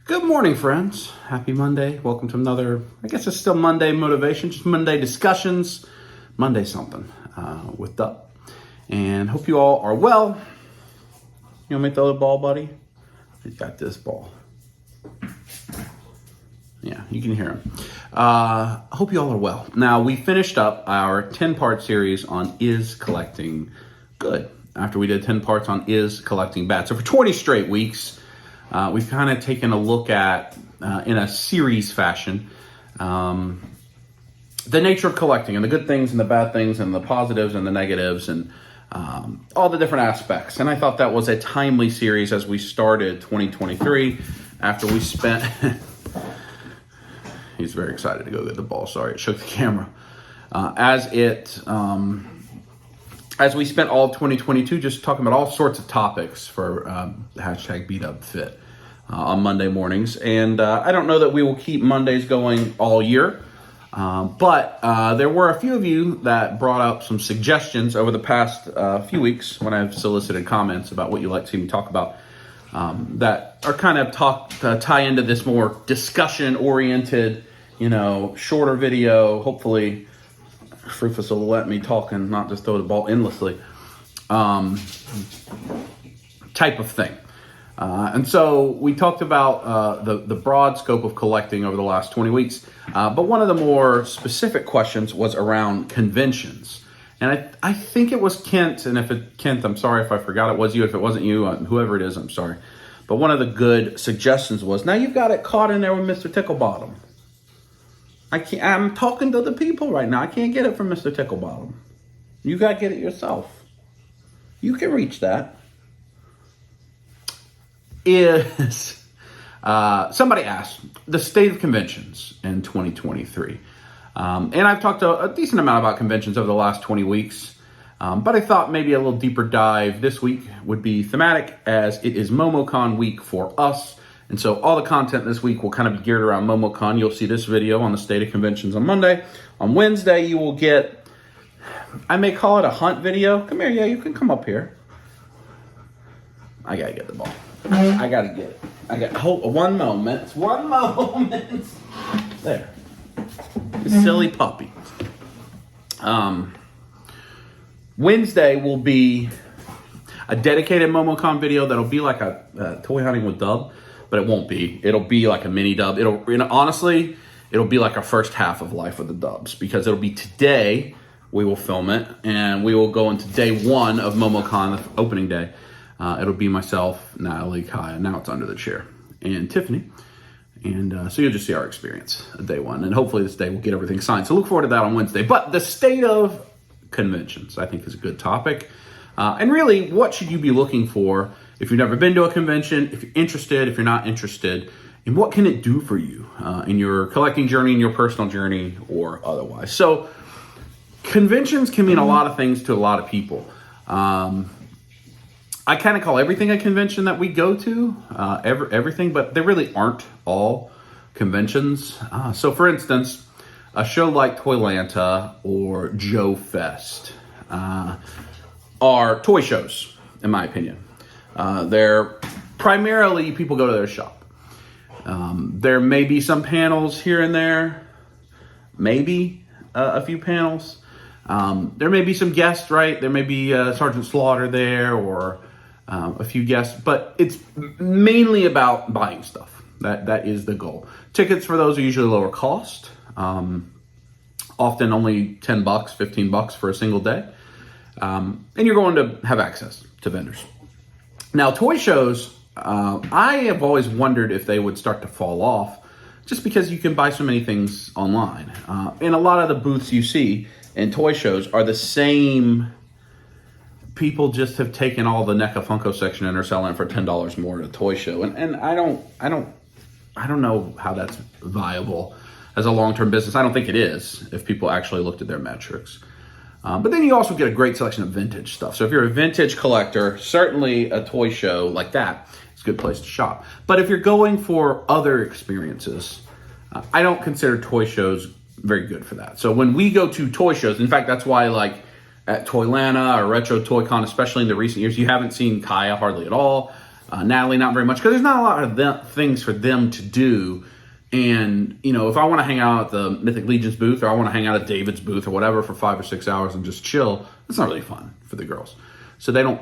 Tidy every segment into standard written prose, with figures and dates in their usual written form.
Good morning, friends. Happy Monday. Welcome to another, I guess it's still Monday motivation, just Monday discussions, Monday something with Dub. And hope you all are well. You want me to throw the ball, buddy? He's got this ball. Yeah, you can hear him. Hope you all are well. Now, we finished up our 10-part series on Is Collecting Good? After we did 10 parts on Is Collecting Bad? So for 20 straight weeks, we've kind of taken a look at, in a series fashion, the nature of collecting and the good things and the bad things and the positives and the negatives and all the different aspects. And I thought that was a timely series as we started 2023 after we spent... He's very excited to go get the ball. Sorry, it shook the camera. As we spent all of 2022 just talking about all sorts of topics for hashtag #BeatUpFit on Monday mornings. And I don't know that we will keep Mondays going all year, but there were a few of you that brought up some suggestions over the past few weeks when I've solicited comments about what you'd like to see me talk about that are kind of tie into this more discussion-oriented, shorter video, hopefully Rufus will let me talk and not just throw the ball endlessly, type of thing. And so we talked about the broad scope of collecting over the last 20 weeks. But one of the more specific questions was around conventions. And I think it was Kent. And Kent, I'm sorry if I forgot it was you. If it wasn't you, whoever it is, I'm sorry. But one of the good suggestions was, now you've got it caught in there with Mr. Ticklebottom. I'm talking to the people right now. I can't get it from Mr. Ticklebottom. You got to get it yourself. You can reach that. Somebody asked the state of conventions in 2023. And I've talked a decent amount about conventions over the last 20 weeks. But I thought maybe a little deeper dive this week would be thematic, as it is MomoCon week for us. And so all the content this week will kind of be geared around MomoCon. You'll see this video on the state of conventions on Monday. On Wednesday, you will get, I may call it a hunt video. Come here, yeah, you can come up here. I gotta get the ball. I gotta get it. Hold one moment. There. Silly puppy. Wednesday will be a dedicated MomoCon video that'll be like a toy hunting with Dub. But it won't be. It'll be like a mini Dub. Honestly, it'll be like a first half of life with the Dubs, because it'll be today we will film it, and we will go into day one of MomoCon, the opening day. It'll be myself, Natalie, Kaya, now it's under the chair, and Tiffany. And so you'll just see our experience of day one. And hopefully this day we'll get everything signed. So look forward to that on Wednesday. But the state of conventions, I think, is a good topic. And really, what should you be looking for if you've never been to a convention, if you're interested, if you're not interested, and what can it do for you in your collecting journey, in your personal journey, or otherwise? So conventions can mean a lot of things to a lot of people. I kind of call everything a convention that we go to, everything, but they really aren't all conventions. So for instance, a show like Toylanta or Joe Fest are toy shows, in my opinion. They're primarily, people go to their shop. There may be some panels here and there, maybe a few panels. There may be some guests, right? There may be Sergeant Slaughter there, or a few guests, but it's mainly about buying stuff. That is the goal. Tickets for those are usually lower cost, often only $10, $15 for a single day. And you're going to have access to vendors. Now, toy shows, I have always wondered if they would start to fall off, just because you can buy so many things online. And a lot of the booths you see in toy shows are the same. People just have taken all the NECA Funko section and are selling it for $10 more at a toy show. And I don't know how that's viable as a long-term business. I don't think it is, if people actually looked at their metrics. But then you also get a great selection of vintage stuff. So if you're a vintage collector, certainly a toy show like that is a good place to shop. But if you're going for other experiences, I don't consider toy shows very good for that. So when we go to toy shows, in fact, that's why at Toylanta or Retro Toy Con, especially in the recent years, you haven't seen Kaya hardly at all. Natalie, not very much, because there's not a lot of things for them to do. And, you know, if I want to hang out at the Mythic Legion's booth, or I want to hang out at David's booth or whatever for 5 or 6 hours and just chill, it's not really fun for the girls. So they don't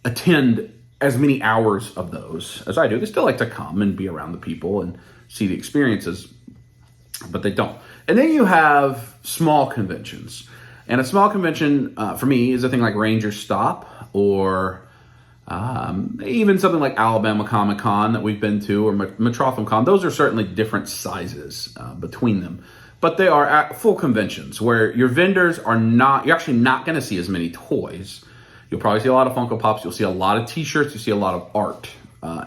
attend as many hours of those as I do. They still like to come and be around the people and see the experiences, but they don't. And then you have small conventions. And a small convention, for me, is a thing like Ranger Stop, or even something like Alabama Comic Con that we've been to, or Metrotham Con. Those are certainly different sizes between them. But they are at full conventions where your vendors are not, you're actually not going to see as many toys. You'll probably see a lot of Funko Pops. You'll see a lot of t-shirts. You'll see a lot of art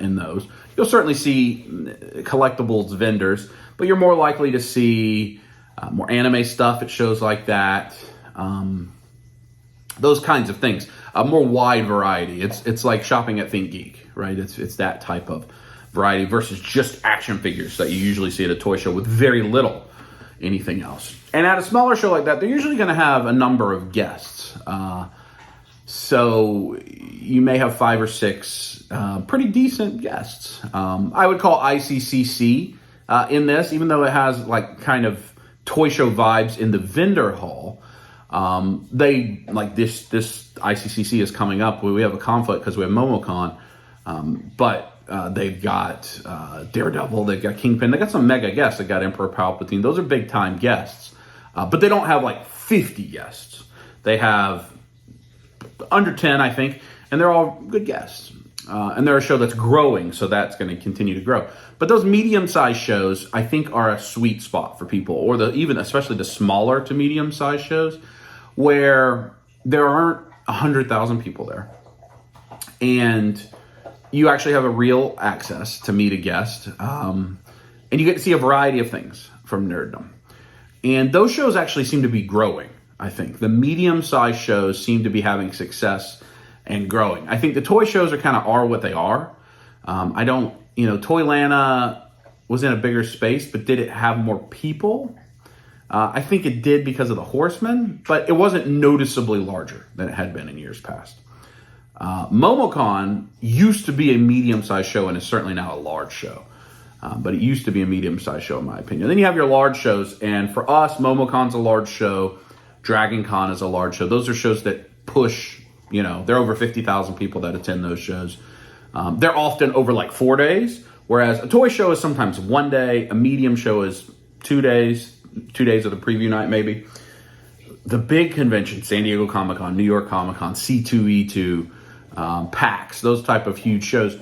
in those. You'll certainly see collectibles vendors, but you're more likely to see more anime stuff at shows like that. Those kinds of things. A more wide variety. It's like shopping at Think Geek, right? It's that type of variety versus just action figures that you usually see at a toy show with very little anything else. And at a smaller show like that, they're usually going to have a number of guests. So you may have 5 or 6 pretty decent guests. I would call ICCC in this, even though it has like kind of toy show vibes in the vendor hall. They like this ICCC is coming up. We have a conflict because we have MomoCon, but they've got Daredevil, they've got Kingpin, they got some mega guests. They got Emperor Palpatine. Those are big time guests, but they don't have like 50 guests. They have under 10, I think, and they're all good guests. And they're a show that's growing, so that's going to continue to grow. But those medium-sized shows, I think, are a sweet spot for people, or especially the smaller to medium-sized shows, where there aren't 100,000 people there, and you actually have a real access to meet a guest, and you get to see a variety of things from nerddom. And those shows actually seem to be growing. I think the medium-sized shows seem to be having success and growing. I think the toy shows are what they are. Toylanta was in a bigger space, but did it have more people? I think it did because of the Horsemen, but it wasn't noticeably larger than it had been in years past. MomoCon used to be a medium-sized show and is certainly now a large show. But it used to be a medium-sized show, in my opinion. Then you have your large shows, and for us, MomoCon's a large show. Dragon Con is a large show. Those are shows that push, there are over 50,000 people that attend those shows. They're often over like 4 days, whereas a toy show is sometimes 1 day. A medium show is 2 days, 2 days of the preview night maybe. The big conventions, San Diego Comic-Con, New York Comic-Con, C2E2, PAX, those type of huge shows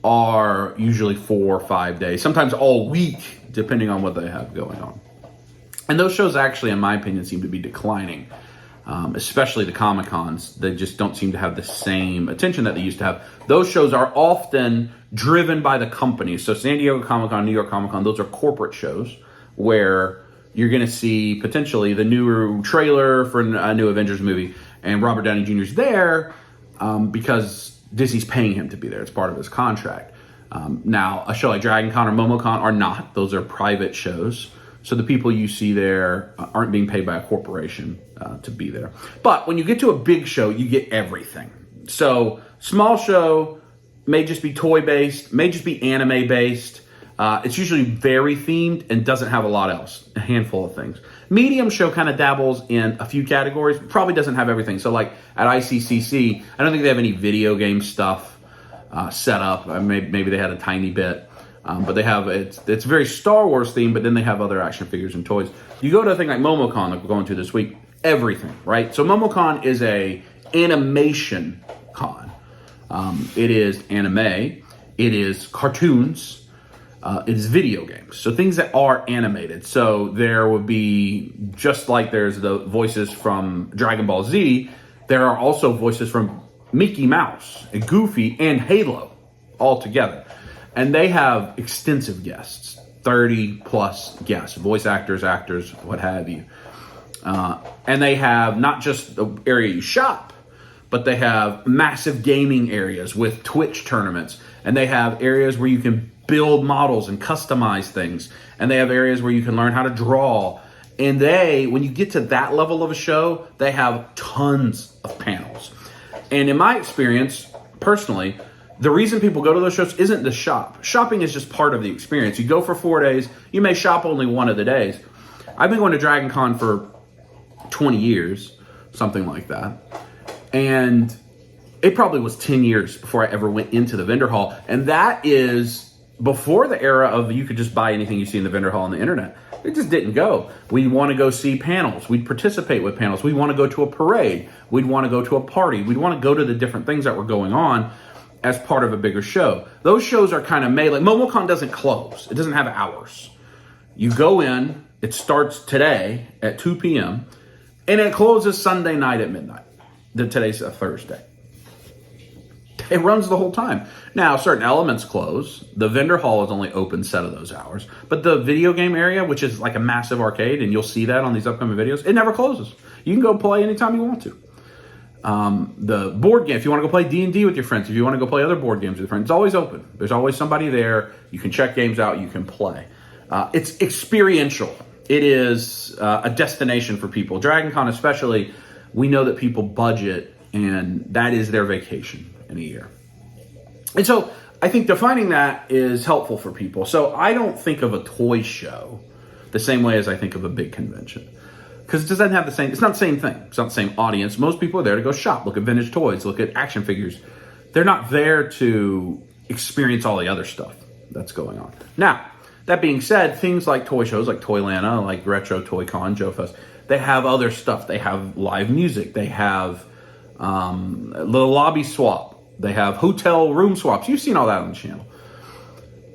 are usually 4 or 5 days, sometimes all week, depending on what they have going on. And those shows actually, in my opinion, seem to be declining, especially the Comic-Cons. They just don't seem to have the same attention that they used to have. Those shows are often driven by the companies. So San Diego Comic-Con, New York Comic-Con, those are corporate shows where you're going to see potentially the new trailer for a new Avengers movie, and Robert Downey Jr. is there because Disney's paying him to be there. It's part of his contract. Now, a show like Dragon Con or MomoCon are not. Those are private shows. So the people you see there aren't being paid by a corporation to be there. But when you get to a big show, you get everything. So small show may just be toy-based, may just be anime-based. It's usually very themed and doesn't have a lot else, a handful of things. Medium show kind of dabbles in a few categories, probably doesn't have everything. So like at ICCC, I don't think they have any video game stuff set up. Maybe they had a tiny bit. But they have, it's very Star Wars themed, but then they have other action figures and toys. You go to a thing like MomoCon, like we're going to this week, everything, right? So MomoCon is a animation con. It is anime, it is cartoons, it is video games. So things that are animated. So there would be, just like there's the voices from Dragon Ball Z, there are also voices from Mickey Mouse and Goofy and Halo all together. And they have extensive guests, 30 plus guests, voice actors, what have you. And they have not just the area you shop, but they have massive gaming areas with Twitch tournaments. And they have areas where you can build models and customize things. And they have areas where you can learn how to draw. And when you get to that level of a show, they have tons of panels. And in my experience, personally, The reason people go to those shows isn't to shop. Shopping is just part of the experience. You go for 4 days. You may shop only one of the days. I've been going to Dragon Con for 20 years, something like that. And it probably was 10 years before I ever went into the vendor hall. And that is before the era of you could just buy anything you see in the vendor hall on the internet. It just didn't go. We want to go see panels. We'd participate with panels. We want to go to a parade. We'd want to go to a party. We'd want to go to the different things that were going on as part of a bigger show. Those shows are kind of made, like MomoCon doesn't close. It doesn't have hours. You go in, it starts today at 2 p.m., and it closes Sunday night at midnight. Today's a Thursday. It runs the whole time. Now, certain elements close. The vendor hall is only open set of those hours. But the video game area, which is like a massive arcade, and you'll see that on these upcoming videos, it never closes. You can go play anytime you want to. The board game, if you want to go play D&D with your friends, if you want to go play other board games with your friends, it's always open. There's always somebody there. You can check games out. You can play. It's experiential. It is a destination for people. Dragon Con especially, we know that people budget, and that is their vacation in a year. And so I think defining that is helpful for people. So I don't think of a toy show the same way as I think of a big convention. Because it doesn't have the same, it's not the same thing. It's not the same audience. Most people are there to go shop, look at vintage toys, look at action figures. They're not there to experience all the other stuff that's going on. Now, that being said, things like toy shows, like Toylanta, like Retro Toy Con, Joe Fest, they have other stuff. They have live music. They have the lobby swap. They have hotel room swaps. You've seen all that on the channel.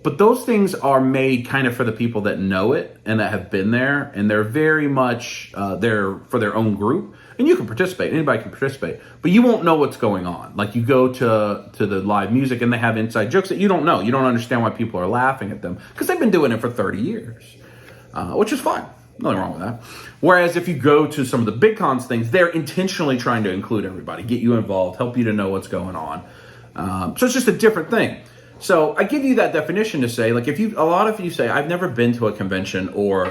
But those things are made kind of for the people that know it and that have been there. And they're very much there for their own group. And you can participate. Anybody can participate. But you won't know what's going on. Like you go to the live music and they have inside jokes that you don't know. You don't understand why people are laughing at them. Because they've been doing it for 30 years. Which is fine. Nothing wrong with that. Whereas if you go to some of the big cons things, they're intentionally trying to include everybody, get you involved, help you to know what's going on. So it's just a different thing. So I give you that definition to say, like, a lot of you say, I've never been to a convention, or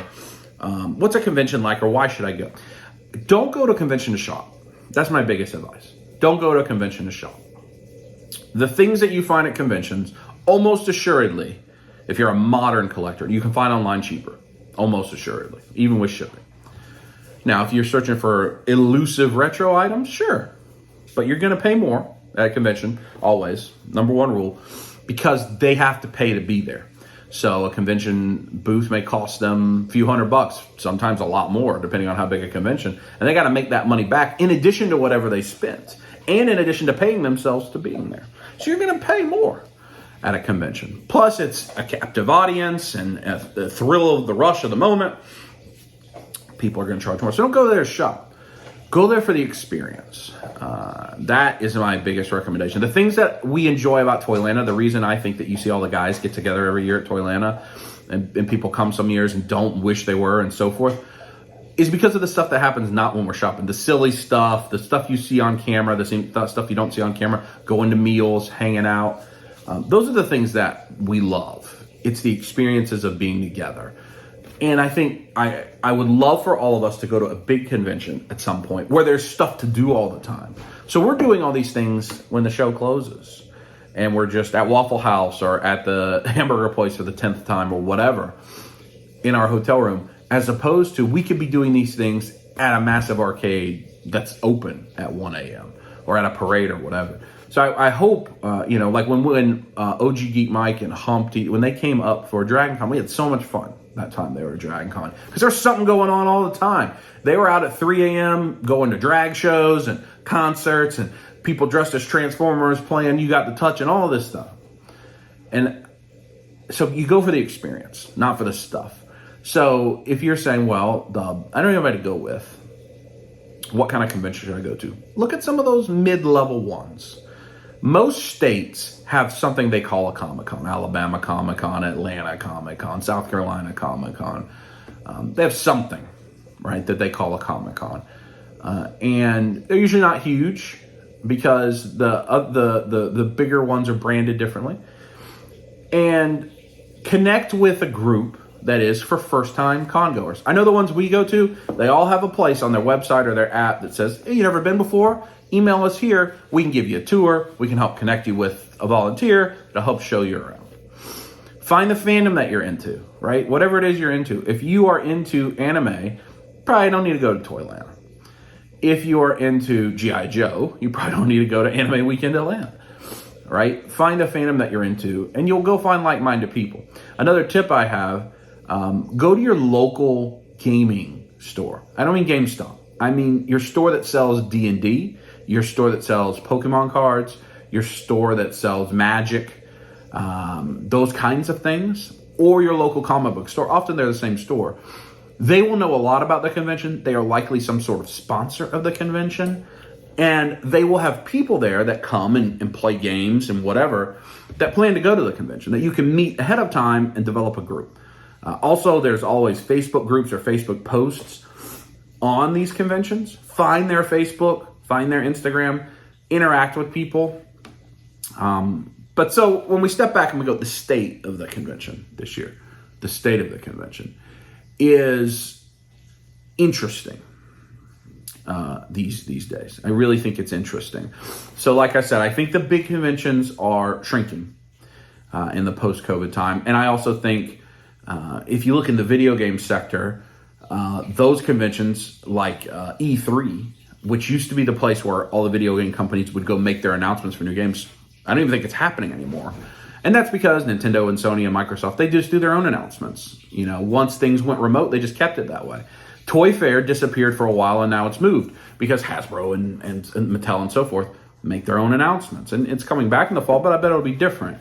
what's a convention like, or why should I go? Don't go to a convention to shop. That's my biggest advice. Don't go to a convention to shop. The things that you find at conventions, almost assuredly, if you're a modern collector, you can find online cheaper. Almost assuredly, even with shipping. Now, if you're searching for elusive retro items, sure. But you're going to pay more at a convention, always. Number one rule, because they have to pay to be there. So a convention booth may cost them a few $100, sometimes a lot more, depending on how big a convention. And they got to make that money back in addition to whatever they spent. And in addition to paying themselves to being there. So you're going to pay more at a convention. Plus, it's a captive audience and the thrill of the rush of the moment. People are going to charge more. So don't go there to shop. Go there for the experience. That is my biggest recommendation. The things that we enjoy about Toylanta, the reason I think that you see all the guys get together every year at Toylanta, and people come some years and don't wish they were and so forth, is because of the stuff that happens not when we're shopping. The silly stuff, the stuff you see on camera, the stuff you don't see on camera, going to meals, hanging out. Those are the things that we love. It's the experiences of being together. And I think I would love for all of us to go to a big convention at some point where there's stuff to do all the time. So we're doing all these things when the show closes. And we're just at Waffle House or at the hamburger place for the 10th time or whatever in our hotel room. As opposed to we could be doing these things at a massive arcade that's open at 1 a.m. or at a parade or whatever. So I hope, like when OG Geek Mike and Humpty, when they came up for Dragon Con, we had so much fun that time they were at Dragon Con. Because there's something going on all the time. They were out at 3 a.m. going to drag shows and concerts and people dressed as Transformers playing You Got the Touch and all of this stuff. And so you go for the experience, not for the stuff. So if you're saying, well, I don't know anybody to go with, what kind of convention should I go to? Look at some of those mid-level ones. Most states have something they call a Comic-Con. Alabama Comic-Con, Atlanta Comic-Con, South Carolina Comic-Con. They have something, right, that they call a Comic-Con. And they're usually not huge because the bigger ones are branded differently. And connect with a group that is for first-time con-goers. I know the ones we go to, they all have a place on their website or their app that says, hey, you never been before? email us here. We can give you a tour. We can help connect you with a volunteer to help show you around. Find the fandom that you're into, right? Whatever it is you're into. If you are into anime, probably don't need to go to Toyland. If you are into G.I. Joe, you probably don't need to go to Anime Weekend Atlanta, right? Find a fandom that you're into, and you'll go find like-minded people. Another tip I have, go to your local gaming store. I don't mean GameStop. I mean your store that sells D&D, your store that sells Pokemon cards, your store that sells Magic, those kinds of things, or your local comic book store. Often they're the same store. They will know a lot about the convention. They are likely some sort of sponsor of the convention, and they will have people there that come and play games and whatever that plan to go to the convention that you can meet ahead of time and develop a group. Also, there's always Facebook groups or Facebook posts on these conventions. Find their Facebook, find their Instagram, interact with people. But so when we step back and we go, the state of the convention this year, the state of the convention is interesting these days. I really think it's interesting. So like I said, I think the big conventions are shrinking in the post-COVID time. And I also think if you look in the video game sector, those conventions like E3, which used to be the place where all the video game companies would go make their announcements for new games, I don't even think it's happening anymore. And that's because Nintendo and Sony and Microsoft, they just do their own announcements. You know, once things went remote, they just kept it that way. Toy Fair disappeared for a while, and now it's moved because Hasbro and Mattel and so forth make their own announcements. And it's coming back in the fall, but I bet it'll be different.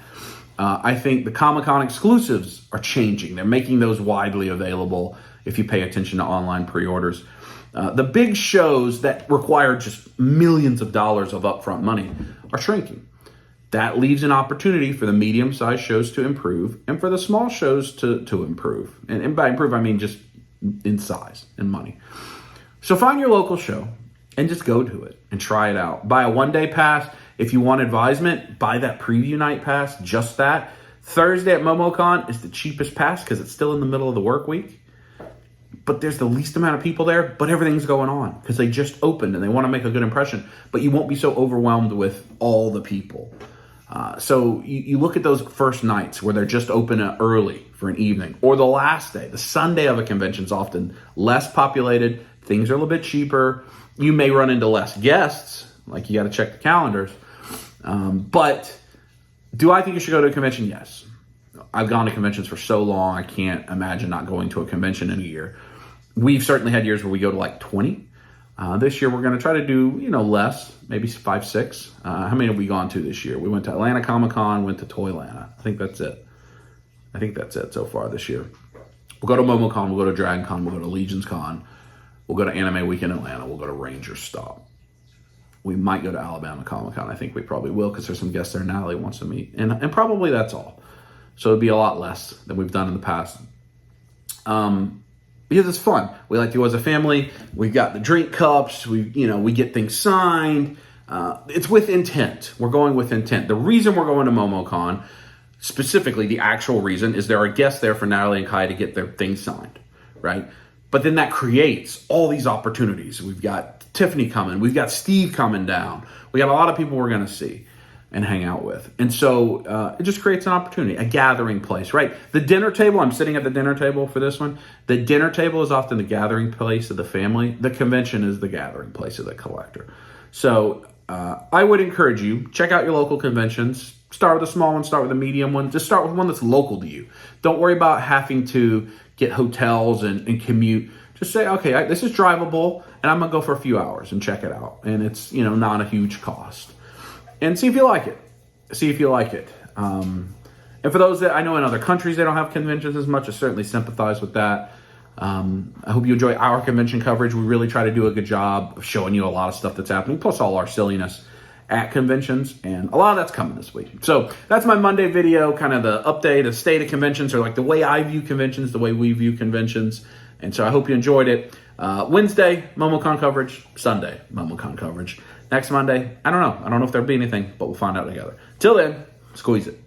I think the Comic-Con exclusives are changing. They're making those widely available if you pay attention to online pre-orders. The big shows that require just millions of dollars of upfront money are shrinking. That leaves an opportunity for the medium-sized shows to improve and for the small shows to improve. And by improve, I mean just in size and money. So find your local show and just go to it and try it out. Buy a one-day pass. If you want advisement, buy that preview night pass, just that. Thursday at MomoCon is the cheapest pass because it's still in the middle of the work week. But there's the least amount of people there, but everything's going on because they just opened and they want to make a good impression. But you won't be so overwhelmed with all the people. So you look at those first nights where they're just open early for an evening, or the last day, the Sunday of a convention is often less populated. Things are a little bit cheaper. You may run into less guests, like you got to check the calendars. But do I think you should go to a convention? Yes. I've gone to conventions for so long, I can't imagine not going to a convention in a year. We've certainly had years where we go to like 20. This year we're going to try to do, less, maybe 5, 6. How many have we gone to this year? We went to Atlanta Comic-Con, went to Toylanta. I think that's it so far this year. We'll go to MomoCon, we'll go to Dragon Con, we'll go to Legion's Con, we'll go to Anime Weekend Atlanta, we'll go to Ranger Stop. We might go to Alabama Comic-Con. I think we probably will because there's some guests there Natalie wants to meet. And probably that's all. So it'd be a lot less than we've done in the past. Because it's fun. We like to go as a family. We've got the drink cups. We get things signed. It's with intent. We're going with intent. The reason we're going to MomoCon, specifically the actual reason, is there are guests there for Natalie and Kai to get their things signed, right? But then that creates all these opportunities. We've got Tiffany coming. We've got Steve coming down. We got a lot of people we're going to see and hang out with. And so it just creates an opportunity, a gathering place, right? The dinner table, I'm sitting at the dinner table for this one. The dinner table is often the gathering place of the family. The convention is the gathering place of the collector. So I would encourage you, check out your local conventions. Start with a small one, start with a medium one. Just start with one that's local to you. Don't worry about having to get hotels and commute. Just say, okay, this is drivable, and I'm going to go for a few hours and check it out. And it's, not a huge cost. And see if you like it. And for those that I know in other countries, they don't have conventions as much. I certainly sympathize with that. I hope you enjoy our convention coverage. We really try to do a good job of showing you a lot of stuff that's happening, plus all our silliness at conventions. And a lot of that's coming this week. So that's my Monday video, kind of the update, the state of conventions, or like the way I view conventions, the way we view conventions. And so I hope you enjoyed it. Wednesday, MomoCon coverage. Sunday, MomoCon coverage. Next Monday, I don't know. I don't know if there'll be anything, but we'll find out together. Till then, squeeze it.